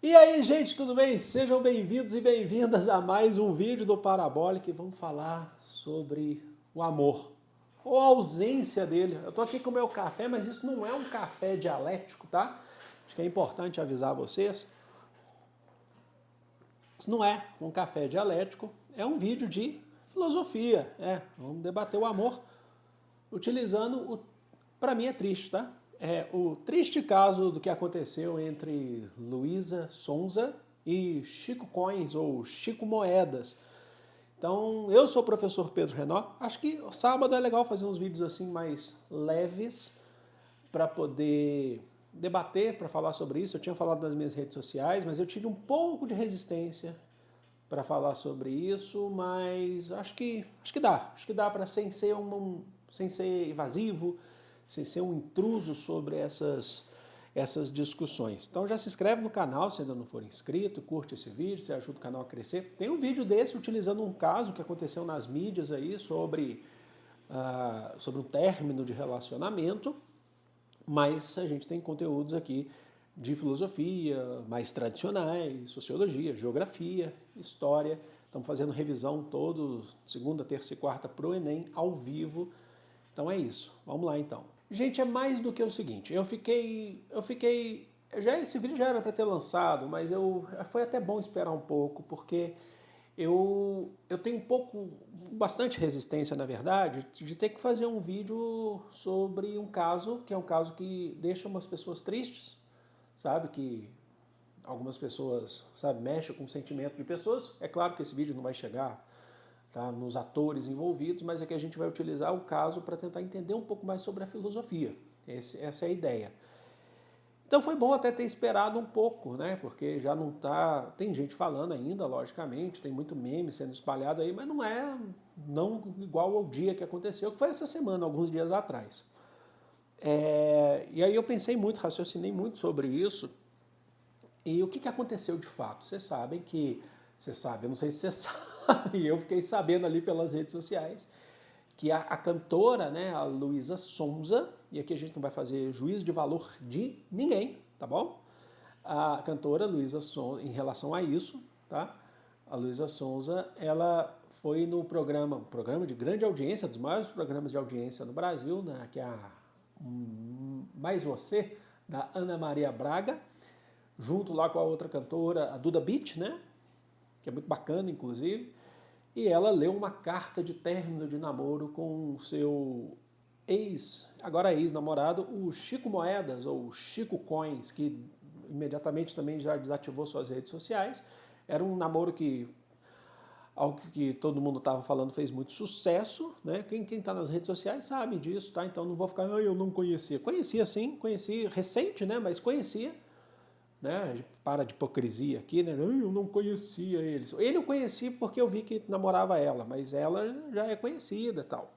E aí, gente, tudo bem? Sejam bem-vindos e bem-vindas a mais um vídeo do Parabólica e vamos falar sobre o amor, ou a ausência dele. Eu tô aqui com o meu café, mas isso não é um café dialético, tá? Acho que é importante avisar vocês. Isso não é um café dialético, é um vídeo de filosofia. Vamos debater o amor utilizando o... Pra mim é triste, tá? É o triste caso do que aconteceu entre Luísa Sonza e Chico Coins, ou Chico Moedas. Então, eu sou o professor Pedro Renó. Acho que sábado é legal fazer uns vídeos assim mais leves para poder debater, para falar sobre isso. Eu tinha falado nas minhas redes sociais, mas eu tive um pouco de resistência para falar sobre isso, mas acho que dá para sem ser invasivo, sem ser um intruso sobre essas discussões. Então já se inscreve no canal se ainda não for inscrito, curte esse vídeo, você ajuda o canal a crescer. Tem um vídeo desse utilizando um caso que aconteceu nas mídias aí sobre um término de relacionamento, mas a gente tem conteúdos aqui de filosofia, mais tradicionais, sociologia, geografia, história. Estamos fazendo revisão todos, segunda, terça e quarta para o Enem, ao vivo. Então é isso. Vamos lá então. Gente, é mais do que o seguinte, esse vídeo já era para ter lançado, mas foi até bom esperar um pouco, porque eu tenho bastante resistência, na verdade, de ter que fazer um vídeo sobre um caso, que é um caso que deixa umas pessoas tristes, sabe, que algumas pessoas, sabe, mexem com o sentimento de pessoas. É claro que esse vídeo não vai chegar nos atores envolvidos, mas é que a gente vai utilizar o caso para tentar entender um pouco mais sobre a filosofia. Essa é a ideia. Então foi bom até ter esperado um pouco, né? Porque já não tá... Tem gente falando ainda, logicamente, tem muito meme sendo espalhado aí, mas não igual ao dia que aconteceu, que foi essa semana, alguns dias atrás. E aí eu pensei muito, raciocinei muito sobre isso. E o que aconteceu de fato? Vocês sabem que... eu não sei se você sabe, eu fiquei sabendo ali pelas redes sociais, que a cantora, né, a Luísa Sonza, e aqui a gente não vai fazer juízo de valor de ninguém, tá bom? A cantora Luísa Sonza, em relação a isso, tá? A Luísa Sonza, ela foi no um programa de grande audiência, dos maiores programas de audiência no Brasil, né, que é a Mais Você, da Ana Maria Braga, junto lá com a outra cantora, a Duda Beat, né? Que é muito bacana, inclusive, e ela leu uma carta de término de namoro com o seu agora ex-namorado, o Chico Moedas, ou Chico Coins, que imediatamente também já desativou suas redes sociais. Era um namoro que, ao que todo mundo estava falando, fez muito sucesso, né? Quem está nas redes sociais sabe disso, tá? Então não vou ficar, eu não conhecia. Conhecia sim, conheci recente, né? Mas conhecia. Né? Para de hipocrisia aqui, né? Eu não conhecia eles. Ele eu conheci porque eu vi que namorava ela, mas ela já é conhecida e tal.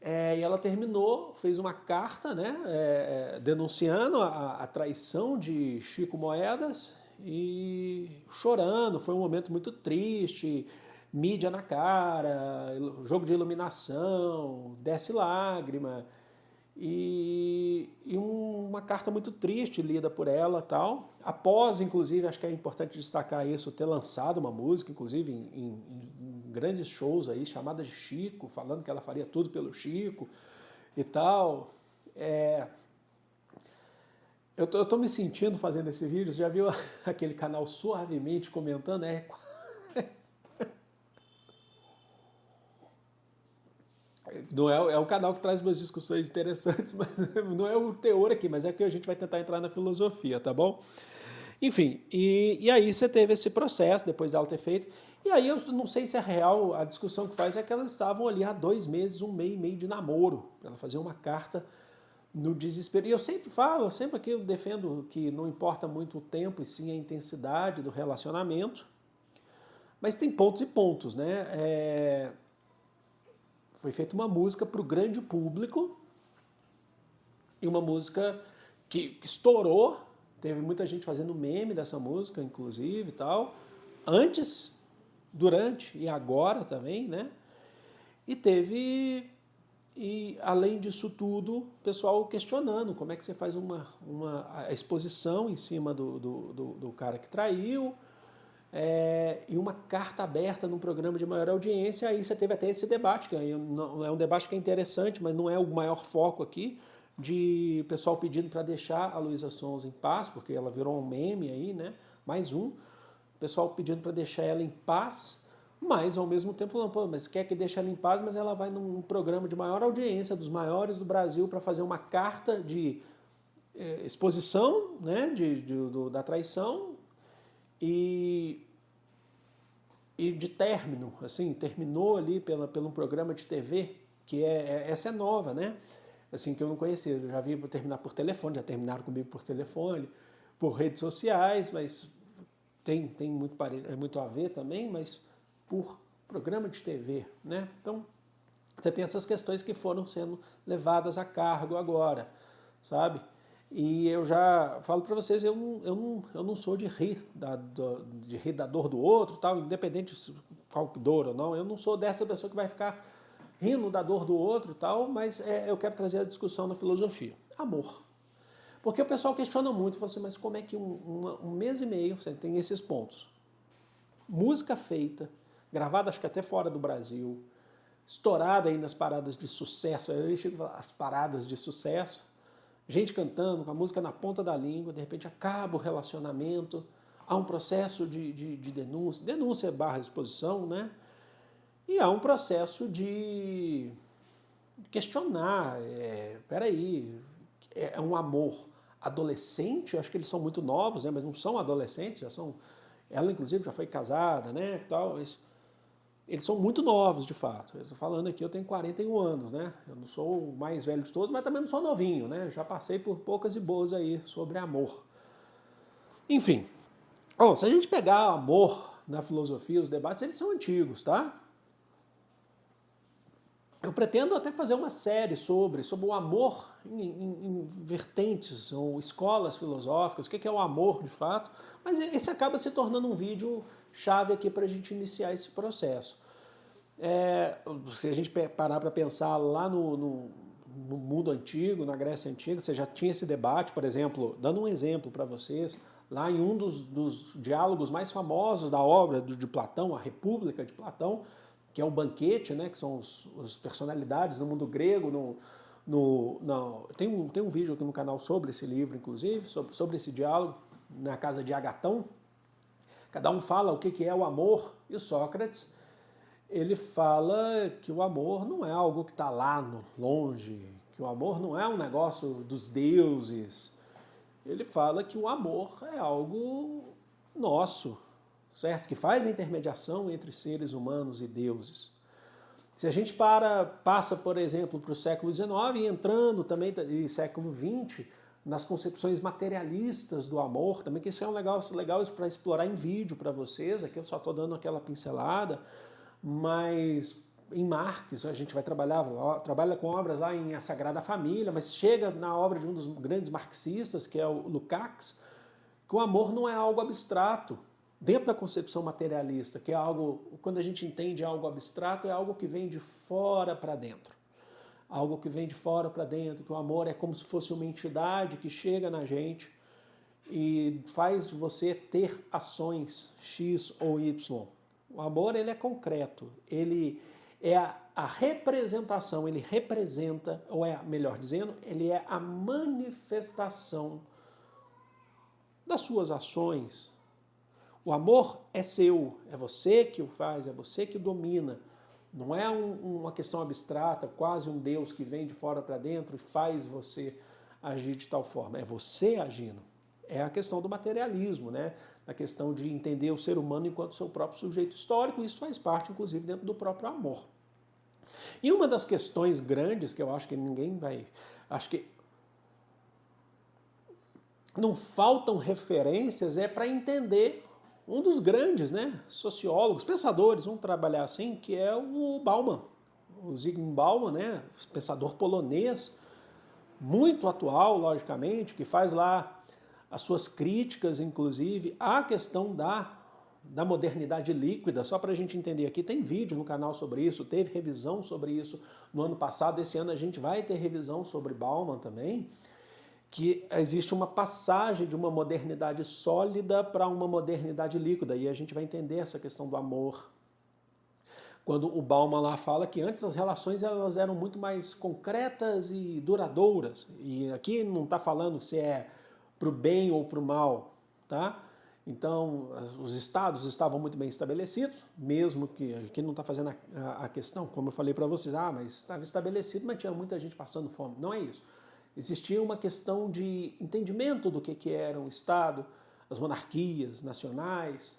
E ela terminou, fez uma carta, né? Denunciando a traição de Chico Moedas e chorando. Foi um momento muito triste, mídia na cara, jogo de iluminação, desce lágrima. E uma carta muito triste lida por ela, tal. Após, inclusive, acho que é importante destacar isso, ter lançado uma música, inclusive em grandes shows aí, chamada de Chico, falando que ela faria tudo pelo Chico e tal. Eu tô me sentindo fazendo esse vídeo. Você já viu aquele canal Suavemente comentando? Não é um canal que traz umas discussões interessantes, mas não é o teor aqui, mas é que a gente vai tentar entrar na filosofia, tá bom? Enfim, e aí você teve esse processo, depois dela ter feito, e aí eu não sei se é real, a discussão que faz é que elas estavam ali há 2 meses, 1 mês e meio de namoro, para ela fazer uma carta no desespero. E eu sempre falo, sempre aqui eu defendo que não importa muito o tempo, e sim a intensidade do relacionamento, mas tem pontos e pontos, né? Foi feita uma música para o grande público, e uma música que estourou, teve muita gente fazendo meme dessa música, inclusive, e tal, antes, durante e agora também, né? E teve E, além disso tudo, o pessoal questionando como é que você faz uma exposição em cima do cara que traiu, e uma carta aberta num programa de maior audiência. Aí você teve até esse debate, que é um debate que é interessante, mas não é o maior foco aqui, de pessoal pedindo para deixar a Luísa Sonza em paz, porque ela virou um meme aí, né? Mais um. Pessoal pedindo para deixar ela em paz, mas ao mesmo tempo falando, pô, mas quer que deixe ela em paz, mas ela vai num programa de maior audiência, dos maiores do Brasil, para fazer uma carta de exposição, né, da traição e de término, assim, terminou ali pelo um programa de TV, que essa é nova, né? Assim, que eu não conhecia. Eu já vi terminar por telefone, já terminaram comigo por telefone, por redes sociais, mas tem muito a ver também, mas por programa de TV, né? Então, você tem essas questões que foram sendo levadas a cargo agora, sabe? E eu já falo para vocês, eu não sou de rir da dor do outro, tal, independente se qual dor ou não. Eu não sou dessa pessoa que vai ficar rindo da dor do outro, tal, mas eu quero trazer a discussão na filosofia. Amor. Porque o pessoal questiona muito, fala assim, mas como é que um mês e meio você tem esses pontos? Música feita, gravada acho que até fora do Brasil, estourada aí nas paradas de sucesso, as paradas de sucesso, gente cantando, com a música na ponta da língua, de repente acaba o relacionamento, há um processo de denúncia barra exposição, né? E há um processo de questionar, peraí, é um amor adolescente, eu acho que eles são muito novos, né? Mas não são adolescentes, já são, ela inclusive já foi casada, né? Tal, eles são muito novos, de fato. Eu estou falando aqui, eu tenho 41 anos, né? Eu não sou o mais velho de todos, mas também não sou novinho, né? Já passei por poucas e boas aí sobre amor. Enfim, bom, se a gente pegar amor na filosofia, os debates, eles são antigos, tá? Eu pretendo até fazer uma série sobre o amor em vertentes ou escolas filosóficas, o que é o amor de fato, mas esse acaba se tornando um vídeo chave aqui para a gente iniciar esse processo. Se a gente parar para pensar lá no mundo antigo, na Grécia Antiga, você já tinha esse debate, por exemplo, dando um exemplo para vocês, lá em um dos diálogos mais famosos da obra de Platão, a República de Platão, que é o banquete, né, que são as personalidades do mundo grego. Tem um vídeo aqui no canal sobre esse livro, inclusive, sobre esse diálogo, na casa de Agatão. Cada um fala o que é o amor, e o Sócrates, ele fala que o amor não é algo que está lá longe, que o amor não é um negócio dos deuses. Ele fala que o amor é algo nosso, certo? Que faz a intermediação entre seres humanos e deuses. Se a gente passa, por exemplo, para o século XIX e entrando também no século XX, nas concepções materialistas do amor, também que isso é um legal para explorar em vídeo para vocês, aqui eu só estou dando aquela pincelada, mas em Marx a gente vai trabalha com obras lá em A Sagrada Família, mas chega na obra de um dos grandes marxistas, que é o Lukács, que o amor não é algo abstrato, dentro da concepção materialista, que é algo, quando a gente entende algo abstrato, é algo que vem de fora para dentro. Algo que vem de fora para dentro, que o amor é como se fosse uma entidade que chega na gente e faz você ter ações X ou Y. O amor, ele é concreto, ele é a representação, ele representa, ou melhor dizendo, ele é a manifestação das suas ações. O amor é seu, é você que o faz, é você que o domina. Não é uma questão abstrata, quase um Deus que vem de fora para dentro e faz você agir de tal forma. É você agindo. É a questão do materialismo, né? A questão de entender o ser humano enquanto seu próprio sujeito histórico. Isso faz parte, inclusive, dentro do próprio amor. E uma das questões grandes que eu acho que ninguém vai... Acho que não faltam referências para entender um dos grandes, né, sociólogos, pensadores, vamos trabalhar assim, que é o Bauman, o Zygmunt Bauman, né, pensador polonês, muito atual, logicamente, que faz lá as suas críticas, inclusive, à questão da da modernidade líquida, só para a gente entender aqui, tem vídeo no canal sobre isso, teve revisão sobre isso no ano passado, esse ano a gente vai ter revisão sobre Bauman também, que existe uma passagem de uma modernidade sólida para uma modernidade líquida, e a gente vai entender essa questão do amor. Quando o Bauman lá fala que antes as relações elas eram muito mais concretas e duradouras, e aqui não está falando se é para o bem ou para o mal, tá? Então, os estados estavam muito bem estabelecidos, mesmo que aqui não está fazendo a questão, como eu falei para vocês, mas estava estabelecido, mas tinha muita gente passando fome. Não é isso. Existia uma questão de entendimento do que era um estado, as monarquias nacionais,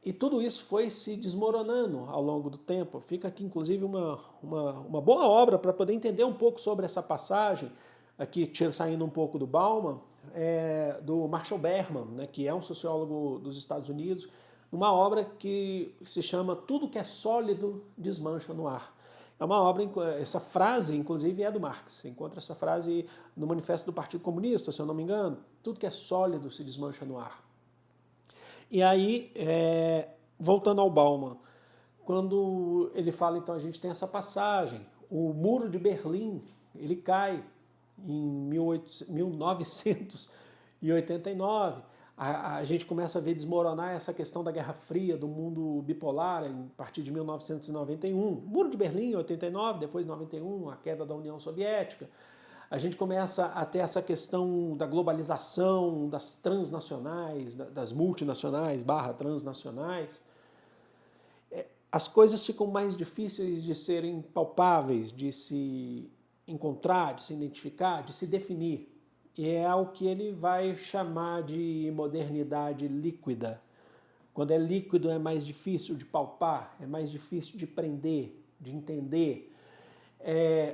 e tudo isso foi se desmoronando ao longo do tempo. Fica aqui, inclusive, uma boa obra para poder entender um pouco sobre essa passagem, aqui saindo um pouco do Bauman, do Marshall Berman, né, que é um sociólogo dos Estados Unidos, uma obra que se chama Tudo que é sólido desmancha no ar. É uma obra, essa frase, inclusive, é do Marx. Você encontra essa frase no Manifesto do Partido Comunista, se eu não me engano. Tudo que é sólido se desmancha no ar. E aí, voltando ao Bauman, quando ele fala, então, a gente tem essa passagem, o Muro de Berlim, ele cai em 1989, a gente começa a ver desmoronar essa questão da Guerra Fria, do mundo bipolar, a partir de 1991. Muro de Berlim, em 89, depois 91, a queda da União Soviética. A gente começa a ter essa questão da globalização, das transnacionais, das multinacionais / transnacionais. As coisas ficam mais difíceis de serem palpáveis, de se encontrar, de se identificar, de se definir. E é o que ele vai chamar de modernidade líquida. Quando é líquido é mais difícil de palpar, é mais difícil de prender, de entender.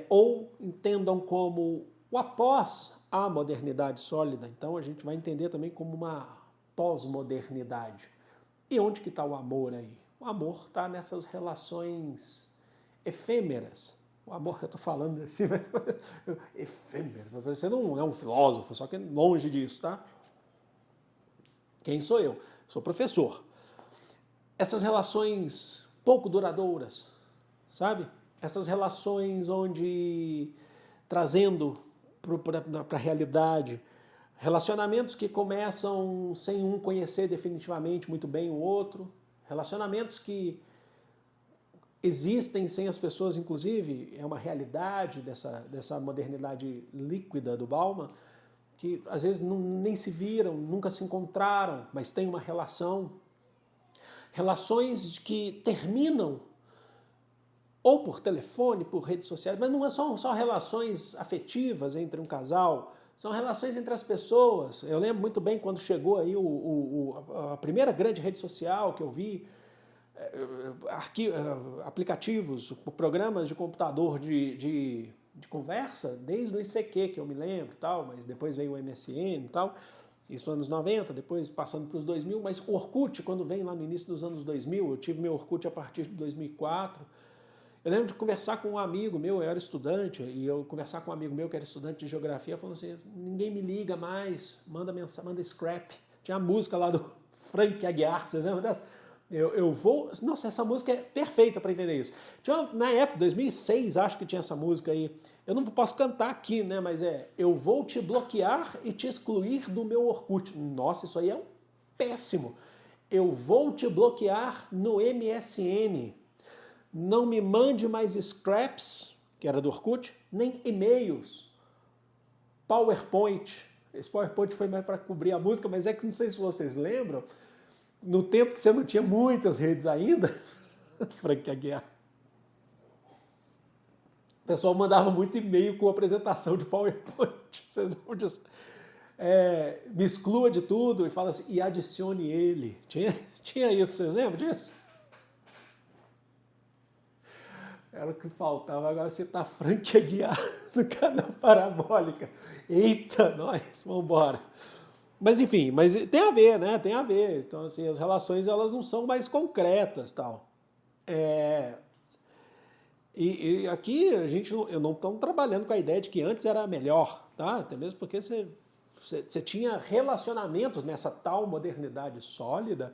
Ou entendam como o após a modernidade sólida. Então a gente vai entender também como uma pós-modernidade. E onde que está o amor aí? O amor está nessas relações efêmeras. O amor, eu estou falando assim, mas efêmero. Você não é um filósofo, só que é longe disso, tá? Quem sou eu? Sou professor. Essas relações pouco duradouras, sabe? Essas relações onde, trazendo para a realidade, relacionamentos que começam sem um conhecer definitivamente muito bem o outro, relacionamentos que existem sem as pessoas, inclusive, é uma realidade dessa modernidade líquida do Bauman, que às vezes nem se viram, nunca se encontraram, mas tem uma relação. Relações que terminam ou por telefone, por redes sociais, mas não são só relações afetivas entre um casal, são relações entre as pessoas. Eu lembro muito bem quando chegou aí a primeira grande rede social que eu vi, aplicativos, programas de computador de conversa, desde o ICQ, que eu me lembro, tal, mas depois veio o MSN e tal, isso nos anos 90, depois passando para os 2000, mas o Orkut, quando veio lá no início dos anos 2000, eu tive meu Orkut a partir de 2004, eu lembro de conversar com um amigo meu, eu era estudante, e eu conversar com um amigo meu que era estudante de geografia, falando assim, ninguém me liga mais, manda mensagem, manda scrap, tinha a música lá do Frank Aguiar, vocês lembram dessa? Eu vou... Nossa, essa música é perfeita para entender isso. Na época, 2006, acho que tinha essa música aí. Eu não posso cantar aqui, né? Mas eu vou te bloquear e te excluir do meu Orkut. Nossa, isso aí é um péssimo. Eu vou te bloquear no MSN. Não me mande mais scraps, que era do Orkut, nem e-mails. PowerPoint. Esse PowerPoint foi mais para cobrir a música, mas é que não sei se vocês lembram, no tempo que você não tinha muitas redes ainda, Frank Aguiar, o pessoal mandava muito e-mail com apresentação de PowerPoint. Vocês vão dizer, me exclua de tudo e fala assim, e adicione ele. Tinha isso, vocês lembram disso? Era o que faltava. Agora você está Frank Aguiar no canal Parabólica. Eita, nós, vamos embora. Mas enfim, mas tem a ver, né? Tem a ver. Então, assim, as relações elas não são mais concretas, tal. E aqui eu não estou trabalhando com a ideia de que antes era melhor, tá? Até mesmo porque você tinha relacionamentos nessa tal modernidade sólida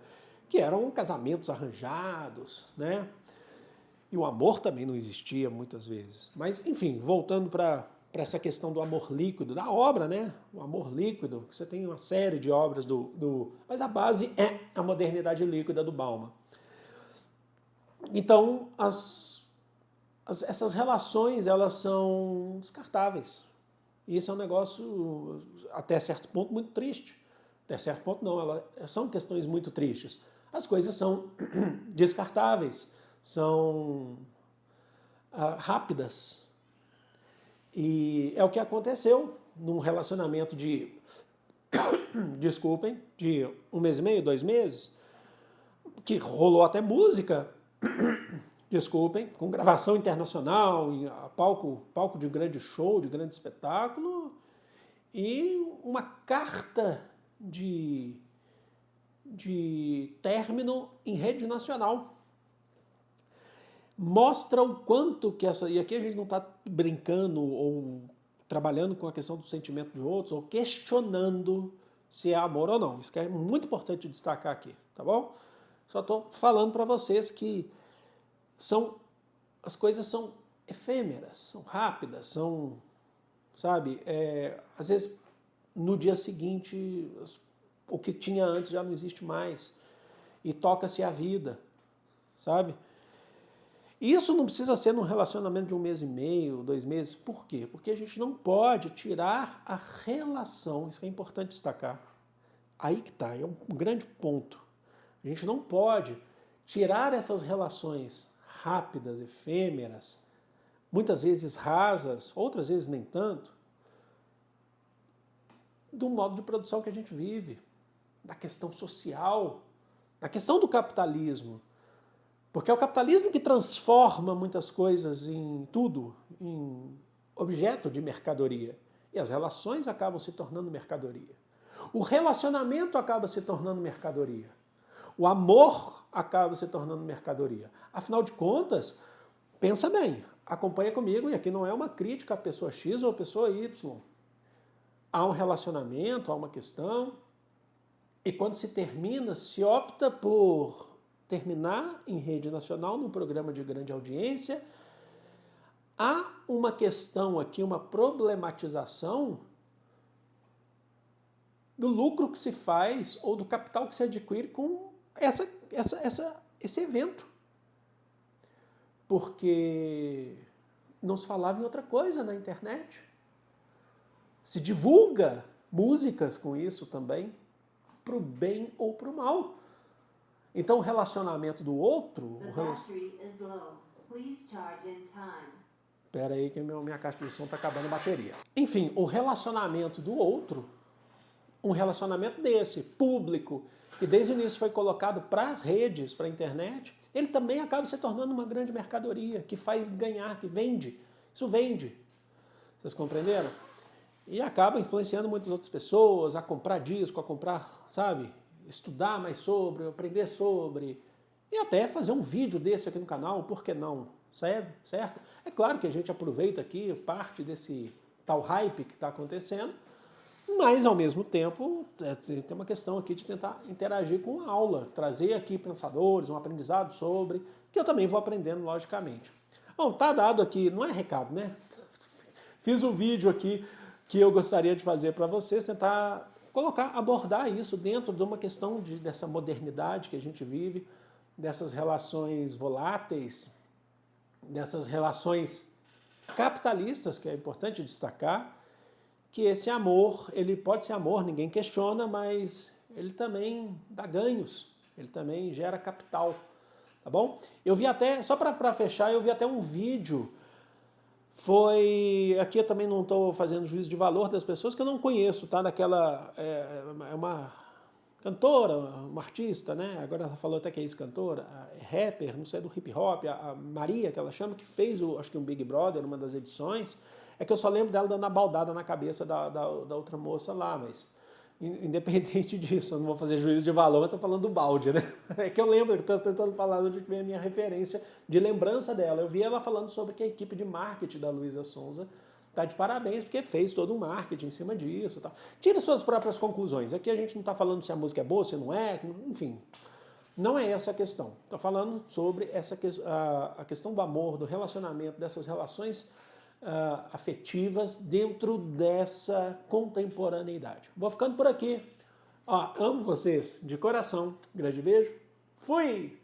que eram casamentos arranjados, né? E o amor também não existia muitas vezes. Mas, enfim, voltando para essa questão do amor líquido, da obra, né? O amor líquido, você tem uma série de obras mas a base é a modernidade líquida do Bauman. Então, essas relações, elas são descartáveis. E isso é um negócio, até certo ponto, muito triste. Até certo ponto, não. São questões muito tristes. As coisas são descartáveis, são rápidas. E é o que aconteceu num relacionamento de, desculpem, de 1 mês e meio, 2 meses, que rolou até música, desculpem, com gravação internacional, em palco de um grande show, de grande espetáculo, e uma carta de término em rede nacional. Mostra o quanto que essa... E aqui a gente não está brincando ou trabalhando com a questão do sentimento de outros ou questionando se é amor ou não. Isso que é muito importante destacar aqui, tá bom? Só estou falando para vocês que as coisas são efêmeras, são rápidas, são, sabe, às vezes no dia seguinte o que tinha antes já não existe mais e toca-se a vida, sabe? Isso não precisa ser num relacionamento de 1 mês e meio, 2 meses. Por quê? Porque a gente não pode tirar a relação, isso é importante destacar. Aí que está, é um grande ponto. A gente não pode tirar essas relações rápidas, efêmeras, muitas vezes rasas, outras vezes nem tanto, do modo de produção que a gente vive, da questão social, da questão do capitalismo. Porque é o capitalismo que transforma muitas coisas em tudo, em objeto de mercadoria. E as relações acabam se tornando mercadoria. O relacionamento acaba se tornando mercadoria. O amor acaba se tornando mercadoria. Afinal de contas, pensa bem, acompanha comigo, e aqui não é uma crítica à pessoa X ou à pessoa Y. Há um relacionamento, há uma questão, e quando se termina, se opta por terminar em rede nacional, num programa de grande audiência. Há uma questão aqui, uma problematização do lucro que se faz ou do capital que se adquire com esse evento. Porque não se falava em outra coisa na internet. Se divulga músicas com isso também, para o bem ou para o mal. Então, o relacionamento do outro... Espera aí que minha caixa de som está acabando a bateria. Enfim, o relacionamento do outro, um relacionamento desse, público, que desde o início foi colocado para as redes, para a internet, ele também acaba se tornando uma grande mercadoria, que faz ganhar, que vende. Isso vende. Vocês compreenderam? E acaba influenciando muitas outras pessoas a comprar disco, a comprar, sabe... estudar mais sobre, aprender sobre, e até fazer um vídeo desse aqui no canal, por que não? Certo? É claro que a gente aproveita aqui parte desse tal hype que está acontecendo, mas ao mesmo tempo tem uma questão aqui de tentar interagir com a aula, trazer aqui pensadores, um aprendizado sobre, que eu também vou aprendendo logicamente. Bom, tá dado aqui, não é recado, né? Fiz um vídeo aqui que eu gostaria de fazer para vocês, tentar abordar isso dentro de uma questão dessa modernidade que a gente vive, dessas relações voláteis, dessas relações capitalistas, que é importante destacar, que esse amor, ele pode ser amor, ninguém questiona, mas ele também dá ganhos, ele também gera capital, tá bom? Eu vi até, só para fechar, eu vi até um vídeo. Aqui eu também não estou fazendo juízo de valor das pessoas que eu não conheço, tá? É uma cantora, uma artista, né? Agora ela falou até que é ex-cantora, rapper, não sei, do hip hop, a Maria, que ela chama, que fez, acho que um Big Brother, uma das edições, é que eu só lembro dela dando a baldada na cabeça da outra moça lá, mas independente disso, eu não vou fazer juízo de valor, eu estou falando do balde, né? É que eu lembro, estou tentando falar onde vem a minha referência de lembrança dela. Eu vi ela falando sobre que a equipe de marketing da Luísa Sonza está de parabéns, porque fez todo um marketing em cima disso. Tá? Tire suas próprias conclusões. Aqui a gente não está falando se a música é boa, se não é, enfim. Não é essa a questão. Estou falando sobre a questão do amor, do relacionamento, dessas relações afetivas dentro dessa contemporaneidade. Vou ficando por aqui. Amo vocês de coração. Grande beijo. Fui!